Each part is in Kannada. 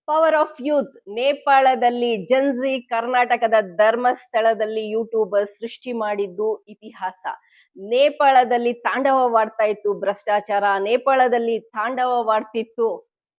ಪವರ್ ಆಫ್ ಯೂತ್ ನೇಪಾಳದಲ್ಲಿ ಜನ್ಜಿ ಕರ್ನಾಟಕದ ಧರ್ಮಸ್ಥಳದಲ್ಲಿ ಯೂಟ್ಯೂಬರ್ ಸೃಷ್ಟಿ ಮಾಡಿದ್ದು ಇತಿಹಾಸ. ನೇಪಾಳದಲ್ಲಿ ತಾಂಡವವಾಡ್ತಾ ಇತ್ತು ಭ್ರಷ್ಟಾಚಾರ, ನೇಪಾಳದಲ್ಲಿ ತಾಂಡವವಾಡ್ತಿತ್ತು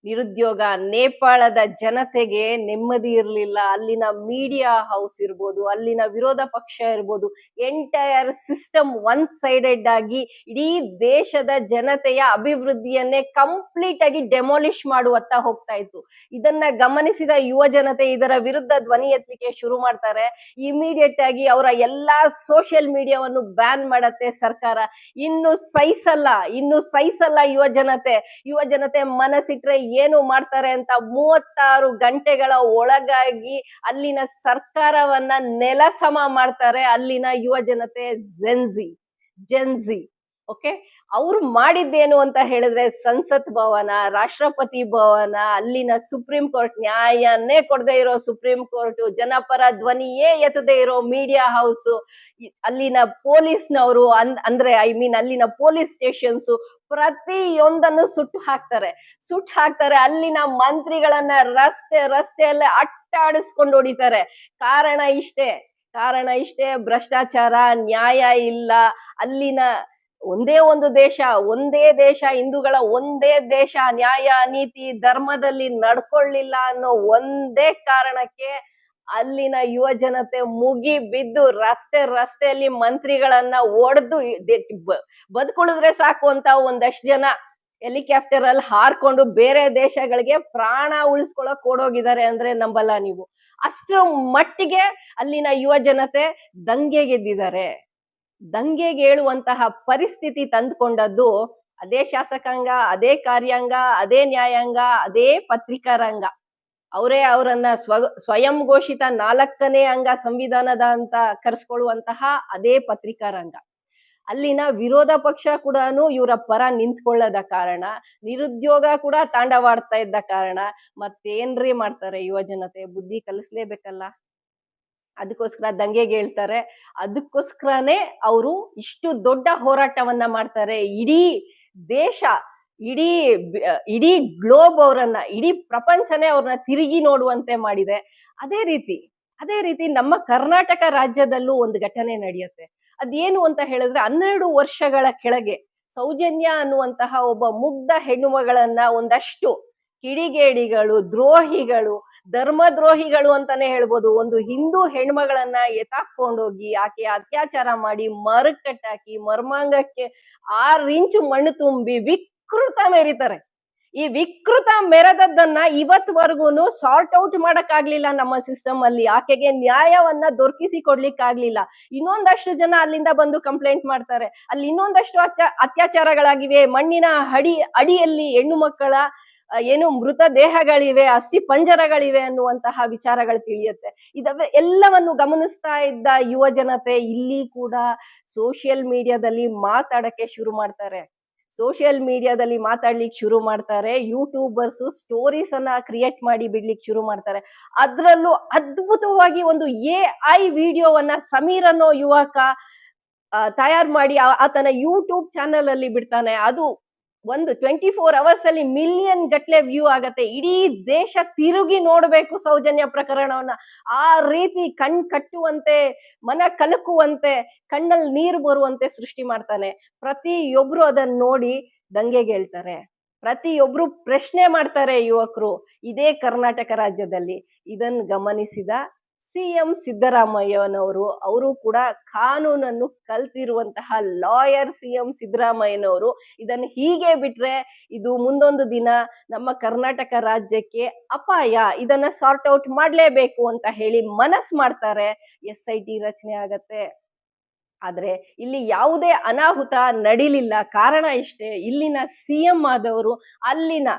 ನಿರುದ್ಯೋಗ, ನೇಪಾಳದ ಜನತೆಗೆ ನೆಮ್ಮದಿ ಇರಲಿಲ್ಲ. ಅಲ್ಲಿನ ಮೀಡಿಯಾ ಹೌಸ್ ಇರ್ಬೋದು, ಅಲ್ಲಿನ ವಿರೋಧ ಪಕ್ಷ ಇರ್ಬೋದು, ಎಂಟೈರ್ ಸಿಸ್ಟಮ್ ಒನ್ ಸೈಡೆಡ್ ಆಗಿ ಇಡೀ ದೇಶದ ಜನತೆಯ ಅಭಿವೃದ್ಧಿಯನ್ನೇ ಕಂಪ್ಲೀಟ್ ಆಗಿ ಡೆಮಾಲಿಷ್ ಮಾಡುವತ್ತ ಹೋಗ್ತಾ ಇತ್ತು. ಇದನ್ನ ಗಮನಿಸಿದ ಯುವ ಜನತೆ ಇದರ ವಿರುದ್ಧ ಧ್ವನಿ ಎತ್ತಲಿಕ್ಕೆ ಶುರು ಮಾಡ್ತಾರೆ. ಇಮಿಡಿಯೇಟ್ ಆಗಿ ಅವರ ಎಲ್ಲಾ ಸೋಷಿಯಲ್ ಮೀಡಿಯಾವನ್ನು ಬ್ಯಾನ್ ಮಾಡತ್ತೆ ಸರ್ಕಾರ. ಇನ್ನು ಸಹಿಸಲ್ಲ ಯುವ ಜನತೆ ಮನಸ್ಸಿಟ್ರೆ ಏನು ಮಾಡ್ತಾರೆ ಅಂತ 36 ಗಂಟೆಗಳ ಒಳಗಾಗಿ ಅಲ್ಲಿನ ಸರ್ಕಾರವನ್ನ ನೆಲಸಮ ಮಾಡ್ತಾರೆ ಅಲ್ಲಿನ ಯುವ ಜನತೆ ಜೆನ್ಜಿ. ಓಕೆ, ಅವ್ರು ಮಾಡಿದ್ದೇನು ಅಂತ ಹೇಳಿದ್ರೆ ಸಂಸತ್ ಭವನ, ರಾಷ್ಟ್ರಪತಿ ಭವನ, ಅಲ್ಲಿನ ಸುಪ್ರೀಂ ಕೋರ್ಟ್, ನ್ಯಾಯನೇ ಕೊಡದೆ ಇರೋ ಸುಪ್ರೀಂ ಕೋರ್ಟ್, ಜನಪರ ಧ್ವನಿಯೇ ಎತ್ತದೇ ಇರೋ ಮೀಡಿಯಾ ಹೌಸ್, ಅಲ್ಲಿನ ಪೊಲೀಸ್ನವರು ಅಲ್ಲಿನ ಪೊಲೀಸ್ ಸ್ಟೇಷನ್ಸ್ ಪ್ರತಿಯೊಂದನ್ನು ಸುಟ್ಟು ಹಾಕ್ತಾರೆ. ಅಲ್ಲಿನ ಮಂತ್ರಿಗಳನ್ನ ರಸ್ತೆಯಲ್ಲೇ ಅಟ್ಟಾಡಿಸ್ಕೊಂಡು ಹೊಡಿತಾರೆ. ಕಾರಣ ಇಷ್ಟೇ, ಭ್ರಷ್ಟಾಚಾರ, ನ್ಯಾಯ ಇಲ್ಲ. ಅಲ್ಲಿನ ಒಂದೇ ದೇಶ, ಹಿಂದೂಗಳ ಒಂದೇ ದೇಶ, ನ್ಯಾಯ ನೀತಿ ಧರ್ಮದಲ್ಲಿ ನಡ್ಕೊಳ್ಳಿಲ್ಲ ಅನ್ನೋ ಒಂದೇ ಕಾರಣಕ್ಕೆ ಅಲ್ಲಿನ ಯುವ ಜನತೆ ಮುಗಿ ಬಿದ್ದು ರಸ್ತೆಯಲ್ಲಿ ಮಂತ್ರಿಗಳನ್ನ ಒಡೆದು ಬದುಕುಳಿದ್ರೆ ಸಾಕು ಅಂತ ಒಂದಷ್ಟು ಜನ ಹೆಲಿಕಾಪ್ಟರ್ ಅಲ್ಲಿ ಹಾರ್ಕೊಂಡು ಬೇರೆ ದೇಶಗಳಿಗೆ ಪ್ರಾಣ ಉಳಿಸ್ಕೊಳಕ್ ಓಡೋಗಿದ್ದಾರೆ ಅಂದ್ರೆ ನಂಬಲ್ಲ ನೀವು. ಅಷ್ಟರ ಮಟ್ಟಿಗೆ ಅಲ್ಲಿನ ಯುವ ಜನತೆ ದಂಗೆಗೆದ್ದಿದ್ದಾರೆ. ದಂಗೆಗೆ ಏಳುವಂತಹ ಪರಿಸ್ಥಿತಿ ತಂದುಕೊಂಡದ್ದು ಅದೇ ಶಾಸಕಾಂಗ, ಅದೇ ಕಾರ್ಯಾಂಗ, ಅದೇ ನ್ಯಾಯಾಂಗ, ಅದೇ ಪತ್ರಿಕಾ ರಂಗ. ಅವರನ್ನ ಸ್ವಯಂ ಘೋಷಿತ 4ನೇ ಅಂಗ ಸಂವಿಧಾನದ ಅಂತ ಕರೆಸ್ಕೊಳ್ಳುವಂತಹ ಅದೇ ಪತ್ರಿಕಾ ರಂಗ. ಅಲ್ಲಿನ ವಿರೋಧ ಪಕ್ಷ ಕೂಡ ಇವರ ಪರ ನಿಂತ್ಕೊಳ್ಳದ ಕಾರಣ, ನಿರುದ್ಯೋಗ ಕೂಡ ತಾಂಡವಾಡ್ತಾ ಇದ್ದ ಕಾರಣ ಮತ್ತೇನ್ರಿ ಮಾಡ್ತಾರೆ ಯುವ ಜನತೆ? ಬುದ್ಧಿ ಕಲಿಸ್ಲೇಬೇಕಲ್ಲ, ಅದಕ್ಕೋಸ್ಕರ ದಂಗೆಗೆ ಹೇಳ್ತಾರೆ. ಅದಕ್ಕೋಸ್ಕರನೇ ಅವರು ಇಷ್ಟು ದೊಡ್ಡ ಹೋರಾಟವನ್ನ ಮಾಡ್ತಾರೆ. ಇಡೀ ದೇಶ, ಇಡೀ ಗ್ಲೋಬ್ ಅವರನ್ನ, ಇಡೀ ಪ್ರಪಂಚನೇ ಅವ್ರನ್ನ ತಿರುಗಿ ನೋಡುವಂತೆ ಮಾಡಿದೆ. ಅದೇ ರೀತಿ ನಮ್ಮ ಕರ್ನಾಟಕ ರಾಜ್ಯದಲ್ಲೂ ಒಂದು ಘಟನೆ ನಡೆಯುತ್ತೆ. ಅದೇನು ಅಂತ ಹೇಳಿದ್ರೆ 12 ವರ್ಷಗಳ ಕೆಳಗೆ ಸೌಜನ್ಯ ಅನ್ನುವಂತಹ ಒಬ್ಬ ಮುಗ್ಧ ಹೆಣ್ಣು ಮಗಳನ್ನ ಒಂದಷ್ಟು ಕಿಡಿಗೇಡಿಗಳು, ದ್ರೋಹಿಗಳು, ಧರ್ಮದ್ರೋಹಿಗಳು ಅಂತಾನೆ ಹೇಳ್ಬೋದು, ಒಂದು ಹಿಂದೂ ಹೆಣ್ಮಗಳನ್ನ ಎತ್ತಾಕೊಂಡೋಗಿ ಆಕೆ ಅತ್ಯಾಚಾರ ಮಾಡಿ ಮರಕಟ್ಟಾಕಿ ಮರ್ಮಾಂಗಕ್ಕೆ 6 ಇಂಚು ಮಣ್ಣು ತುಂಬಿ ವಿಕೃತ ಮೆರೀತಾರೆ. ಈ ವಿಕೃತ ಮೆರೆದದ್ದನ್ನ ಇವತ್ವರೆಗೂ ಸಾರ್ಟ್ ಔಟ್ ಮಾಡಕ್ ಆಗ್ಲಿಲ್ಲ ನಮ್ಮ ಸಿಸ್ಟಮ್ ಅಲ್ಲಿ. ಆಕೆಗೆ ನ್ಯಾಯವನ್ನ ದೊರಕಿಸಿ ಕೊಡ್ಲಿಕ್ಕೆ ಆಗ್ಲಿಲ್ಲ. ಇನ್ನೊಂದಷ್ಟು ಜನ ಅಲ್ಲಿಂದ ಬಂದು ಕಂಪ್ಲೇಂಟ್ ಮಾಡ್ತಾರೆ, ಅಲ್ಲಿ ಇನ್ನೊಂದಷ್ಟು ಅತ್ಯಾಚಾರಗಳಾಗಿವೆ, ಮಣ್ಣಿನ ಅಡಿಯಲ್ಲಿ ಹೆಣ್ಣು ಮಕ್ಕಳ ಮೃತ ದೇಹಗಳಿವೆ, ಅಸ್ಥಿ ಪಂಜರಗಳಿವೆ ಅನ್ನುವಂತಹ ವಿಚಾರಗಳು ತಿಳಿಯುತ್ತೆ. ಎಲ್ಲವನ್ನು ಗಮನಿಸ್ತಾ ಇದ್ದ ಯುವ ಜನತೆ ಇಲ್ಲಿ ಕೂಡ ಸೋಷಿಯಲ್ ಮೀಡಿಯಾದಲ್ಲಿ ಮಾತಾಡಕ್ಕೆ ಶುರು ಮಾಡ್ತಾರೆ. ಶುರು ಮಾಡ್ತಾರೆ. ಯೂಟ್ಯೂಬರ್ಸ್ ಸ್ಟೋರೀಸ್ ಅನ್ನ ಕ್ರಿಯೇಟ್ ಮಾಡಿ ಬಿಡ್ಲಿಕ್ಕೆ ಶುರು ಮಾಡ್ತಾರೆ. ಅದ್ರಲ್ಲೂ ಅದ್ಭುತವಾಗಿ ಒಂದು AI ವಿಡಿಯೋವನ್ನ ಸಮೀರ್ ಅನ್ನೋ ಯುವಕ ತಯಾರು ಮಾಡಿ ಆತನ ಯೂಟ್ಯೂಬ್ ಚಾನೆಲ್ ಅಲ್ಲಿ ಬಿಡ್ತಾನೆ. ಅದು ಒಂದು 24 ಅವರ್ಸ್ ಅಲ್ಲಿ ಮಿಲಿಯನ್ ಗಟ್ಲೆ ವ್ಯೂ ಆಗತ್ತೆ. ಇಡೀ ದೇಶ ತಿರುಗಿ ನೋಡ್ಬೇಕು ಸೌಜನ್ಯ ಪ್ರಕರಣವನ್ನ. ಆ ರೀತಿ ಕಣ್ ಕಟ್ಟುವಂತೆ, ಮನ ಕಲಕುವಂತೆ, ಕಣ್ಣಲ್ಲಿ ನೀರು ಬರುವಂತೆ ಸೃಷ್ಟಿ ಮಾಡ್ತಾನೆ. ಪ್ರತಿಯೊಬ್ರು ಅದನ್ನ ನೋಡಿ ದಂಗೆಗೆ ಹೇಳ್ತಾರೆ, ಪ್ರತಿಯೊಬ್ರು ಪ್ರಶ್ನೆ ಮಾಡ್ತಾರೆ ಯುವಕರು. ಇದೇ ಕರ್ನಾಟಕ ರಾಜ್ಯದಲ್ಲಿ ಇದನ್ನು ಗಮನಿಸಿದ CM ಸಿದ್ದರಾಮಯ್ಯನವರು, ಅವರು ಕೂಡ ಕಾನೂನನ್ನು ಕಲ್ತಿರುವಂತಹ ಲಾಯರ್ CM ಸಿದ್ದರಾಮಯ್ಯನವರು, ಇದನ್ನು ಹೀಗೆ ಬಿಟ್ರೆ ಇದು ಮುಂದೊಂದು ದಿನ ನಮ್ಮ ಕರ್ನಾಟಕ ರಾಜ್ಯಕ್ಕೆ ಅಪಾಯ, ಇದನ್ನ ಸಾರ್ಟ್ ಔಟ್ ಮಾಡ್ಲೇಬೇಕು ಅಂತ ಹೇಳಿ ಮನಸ್ಸು ಮಾಡ್ತಾರೆ. SIT ರಚನೆ ಆಗತ್ತೆ. ಆದ್ರೆ ಇಲ್ಲಿ ಯಾವುದೇ ಅನಾಹುತ ನಡೀಲಿಲ್ಲ. ಕಾರಣ ಇಷ್ಟೇ, ಇಲ್ಲಿನ CM ಆದವರು ಅಲ್ಲಿನ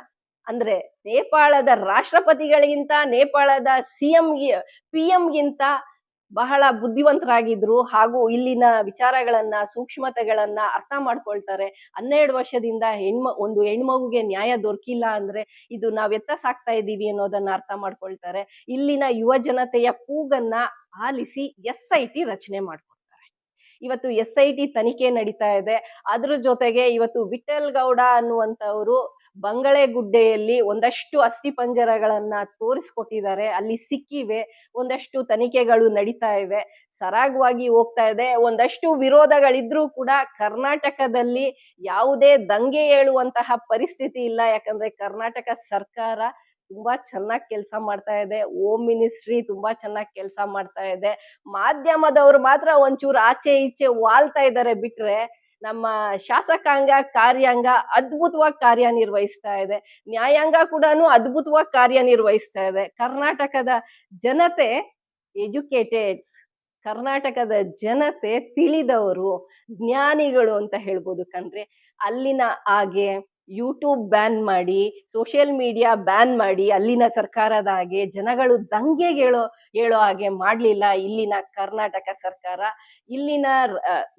ನೇಪಾಳದ ರಾಷ್ಟ್ರಪತಿಗಳಿಗಿಂತ, ನೇಪಾಳದ PM ಗಿಂತ ಬಹಳ ಬುದ್ಧಿವಂತರಾಗಿದ್ರು. ಹಾಗೂ ಇಲ್ಲಿನ ವಿಚಾರಗಳನ್ನ, ಸೂಕ್ಷ್ಮತೆಗಳನ್ನ ಅರ್ಥ ಮಾಡ್ಕೊಳ್ತಾರೆ. 12 ವರ್ಷದಿಂದ ಒಂದು ಹೆಣ್ಮಗುಗೆ ನ್ಯಾಯ ದೊರಕಿಲ್ಲ ಅಂದ್ರೆ ಇದು ನಾವ್ ಎತ್ತ ಸಾಕ್ತಾ ಇದ್ದೀವಿ ಅನ್ನೋದನ್ನ ಅರ್ಥ ಮಾಡ್ಕೊಳ್ತಾರೆ. ಇಲ್ಲಿನ ಯುವ ಜನತೆಯ ಕೂಗನ್ನ ಆಲಿಸಿ SIT ರಚನೆ ಮಾಡ್ಕೊಳ್ತಾರೆ. ಇವತ್ತು SIT ತನಿಖೆ ನಡೀತಾ ಇದೆ. ಅದ್ರ ಜೊತೆಗೆ ಇವತ್ತು ವಿಠಲ್ ಗೌಡ ಅನ್ನುವಂಥವ್ರು ಬಂಗಳೆಗುಡ್ಡೆಯಲ್ಲಿ ಒಂದಷ್ಟು ಅಸ್ಥಿಪಂಜರಗಳನ್ನ ತೋರಿಸ್ಕೊಟ್ಟಿದ್ದಾರೆ, ಅಲ್ಲಿ ಸಿಕ್ಕಿವೆ, ಒಂದಷ್ಟು ತನಿಖೆಗಳು ನಡೀತಾ ಇವೆ, ಸರಾಗವಾಗಿ ಹೋಗ್ತಾ ಇದೆ. ಒಂದಷ್ಟು ವಿರೋಧಗಳಿದ್ರೂ ಕೂಡ ಕರ್ನಾಟಕದಲ್ಲಿ ಯಾವುದೇ ದಂಗೆ ಏಳುವಂತಹ ಪರಿಸ್ಥಿತಿ ಇಲ್ಲ. ಯಾಕಂದ್ರೆ ಕರ್ನಾಟಕ ಸರ್ಕಾರ ತುಂಬಾ ಚೆನ್ನಾಗಿ ಕೆಲಸ ಮಾಡ್ತಾ ಇದೆ, ಹೋಮ್ ಮಿನಿಸ್ಟ್ರಿ ತುಂಬಾ ಚೆನ್ನಾಗಿ ಕೆಲಸ ಮಾಡ್ತಾ ಇದೆ. ಮಾಧ್ಯಮದವ್ರು ಮಾತ್ರ ಒಂಚೂರು ಆಚೆ ಈಚೆ ವಾಲ್ತಾ ಇದ್ದಾರೆ ಬಿಟ್ರೆ, ನಮ್ಮ ಶಾಸಕಾಂಗ ಕಾರ್ಯಾಂಗ ಅದ್ಭುತವಾಗಿ ಕಾರ್ಯನಿರ್ವಹಿಸ್ತಾ ಇದೆ, ನ್ಯಾಯಾಂಗ ಕೂಡ ಅದ್ಭುತವಾಗಿ ಕಾರ್ಯನಿರ್ವಹಿಸ್ತಾ ಇದೆ. ಕರ್ನಾಟಕದ ಜನತೆ ಎಜುಕೇಟೆಡ್ಸ್, ಕರ್ನಾಟಕದ ಜನತೆ ತಿಳಿದವರು, ಜ್ಞಾನಿಗಳು ಅಂತ ಹೇಳ್ಬೋದು ಕಣ್ರಿ. ಅಲ್ಲಿನ ಹಾಗೆ ಯೂಟ್ಯೂಬ್ ಬ್ಯಾನ್ ಮಾಡಿ, ಸೋಷಿಯಲ್ ಮೀಡಿಯಾ ಬ್ಯಾನ್ ಮಾಡಿ, ಅಲ್ಲಿನ ಸರ್ಕಾರದ ಹಾಗೆ ಜನಗಳು ದಂಗೆಗೆ ಹೇಳೋ ಹಾಗೆ ಮಾಡ್ಲಿಲ್ಲ ಇಲ್ಲಿನ ಕರ್ನಾಟಕ ಸರ್ಕಾರ. ಇಲ್ಲಿನ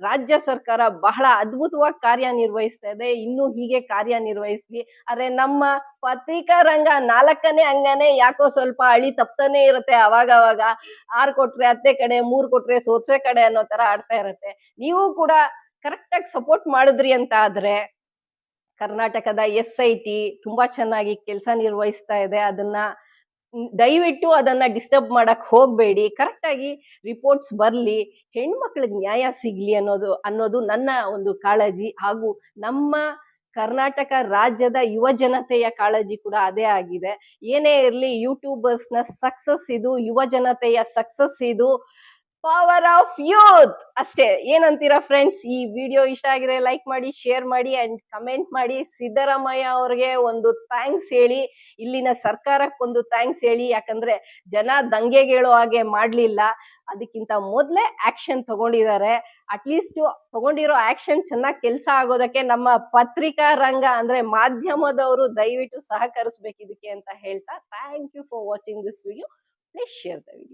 ರಾಜ್ಯ ಸರ್ಕಾರ ಬಹಳ ಅದ್ಭುತವಾಗಿ ಕಾರ್ಯನಿರ್ವಹಿಸ್ತಾ ಇದೆ, ಇನ್ನು ಹೀಗೆ ಕಾರ್ಯನಿರ್ವಹಿಸ್ಲಿ. ಆದ್ರೆ ನಮ್ಮ ಪತ್ರಿಕಾ ರಂಗ 4ನೇ ಅಂಗನೇ ಯಾಕೋ ಸ್ವಲ್ಪ ಅಳಿ ತಪ್ತಾನೆ ಇರುತ್ತೆ. ಅವಾಗ 6 ಕೊಟ್ರೆ ಅತ್ತೆ ಕಡೆ, 3 ಕೊಟ್ರೆ ಸೋತ್ಸೆ ಕಡೆ ಅನ್ನೋ ತರ ಆಡ್ತಾ ಇರುತ್ತೆ. ನೀವು ಕೂಡ ಕರೆಕ್ಟ್ ಆಗಿ ಸಪೋರ್ಟ್ ಮಾಡಿದ್ರಿ ಅಂತ ಆದ್ರೆ, ಕರ್ನಾಟಕದ SIT ತುಂಬಾ ಚೆನ್ನಾಗಿ ಕೆಲಸ ನಿರ್ವಹಿಸ್ತಾ ಇದೆ. ದಯವಿಟ್ಟು ಅದನ್ನ ಡಿಸ್ಟರ್ಬ್ ಮಾಡಕ್ ಹೋಗ್ಬೇಡಿ. ಕರೆಕ್ಟ್ ಆಗಿ ರಿಪೋರ್ಟ್ಸ್ ಬರ್ಲಿ, ಹೆಣ್ಮಕ್ಳಿಗೆ ನ್ಯಾಯ ಸಿಗ್ಲಿ ಅನ್ನೋದು ನನ್ನ ಒಂದು ಕಾಳಜಿ. ಹಾಗೂ ನಮ್ಮ ಕರ್ನಾಟಕ ರಾಜ್ಯದ ಯುವ ಜನತೆಯ ಕಾಳಜಿ ಕೂಡ ಅದೇ ಆಗಿದೆ. ಏನೇ ಇರ್ಲಿ, ಯೂಟ್ಯೂಬರ್ಸ್ ನ ಸಕ್ಸಸ್ ಇದು, ಯುವ ಜನತೆಯ ಸಕ್ಸಸ್ ಇದು, ಪವರ್ ಆಫ್ ಯೂತ್ ಅಷ್ಟೇ. ಏನಂತೀರಾ ಫ್ರೆಂಡ್ಸ್? ಈ ವಿಡಿಯೋ ಇಷ್ಟ ಆಗಿದೆ ಲೈಕ್ ಮಾಡಿ, ಶೇರ್ ಮಾಡಿ ಅಂಡ್ ಕಮೆಂಟ್ ಮಾಡಿ. ಸಿದ್ದರಾಮಯ್ಯ ಅವ್ರಿಗೆ ಒಂದು ಥ್ಯಾಂಕ್ಸ್ ಹೇಳಿ, ಇಲ್ಲಿನ ಸರ್ಕಾರಕ್ಕೊಂದು ಥ್ಯಾಂಕ್ಸ್ ಹೇಳಿ. ಯಾಕಂದ್ರೆ ಜನ ದಂಗೆಗೇಳೋ ಹಾಗೆ ಮಾಡ್ಲಿಲ್ಲ, ಅದಕ್ಕಿಂತ ಮೊದಲೇ ಆಕ್ಷನ್ ತಗೊಂಡಿದ್ದಾರೆ. ಅಟ್ಲೀಸ್ಟ್ ತಗೊಂಡಿರೋ ಆಕ್ಷನ್ ಚೆನ್ನಾಗಿ ಕೆಲಸ ಆಗೋದಕ್ಕೆ ನಮ್ಮ ಪತ್ರಿಕಾ ರಂಗ ಅಂದ್ರೆ ಮಾಧ್ಯಮದವರು ದಯವಿಟ್ಟು ಸಹಕರಿಸ್ಬೇಕು ಇದಕ್ಕೆ ಅಂತ ಹೇಳ್ತಾ, thank you for watching this video. Please share the video.